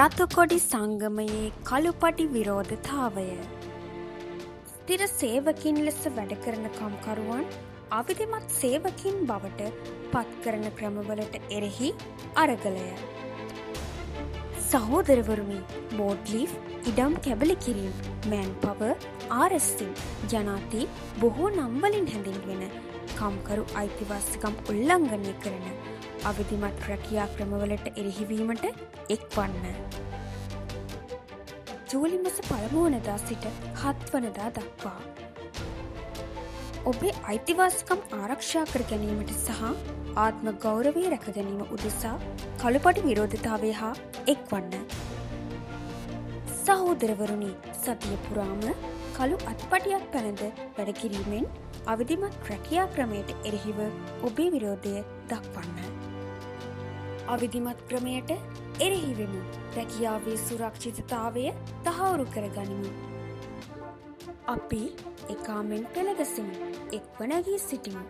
රතුකොඩි සංගමයේ කළුපටි විරෝධතාවය. ස්ථිර සේවකින් ලෙස වැඩ කරන කම්කරුවන් අවිධිමත් සේවකින් බවට පත්කරන ක්‍රමවලට එරෙහි අරගලය. සහෝදරවරුනි, මෝඩ්ලීෆ්, ඉඩම් කැබලි කිරීම්, මෑන්පවර්, ආරෙස්සිං යනාති බොහෝ නම්වලින් හැඳින්වෙන කම්කරු අයිතිවාසිකම් උල්ලංඝනය කරන අවිධිමත් රැකියා ක්‍රමවලට එරෙහිවීමට එක්වන්න. ජූලි මස 1 වනදා සිට 7 වනදා දක්වා ඔබේ අයිතිවාසිකම් ආරක්ෂා කර ගැනීමට සහ ආත්ම ගෞරවය රැක ගැනීම උදෙසා කළුපටි විරෝධතාවය හා එක්වන්න. සහෝදරවරුනි, සතිය පුරාම කළු අත්පටියක් පැනද වැඩ කිරීමෙන් අවිධිමත් රැකියා ක්‍රමයට එරෙහිව ඔබේ විරෝධය දක්වන්න. අවිධිමත් ක්‍රමයට එරෙහිවෙමු. රැකියාවේ සුරක්ෂිතතාවය තහවුරු කරගනිමු. අපි එකාමෙන් පෙළගැසෙමු. එක්ව නැගී සිටිමු.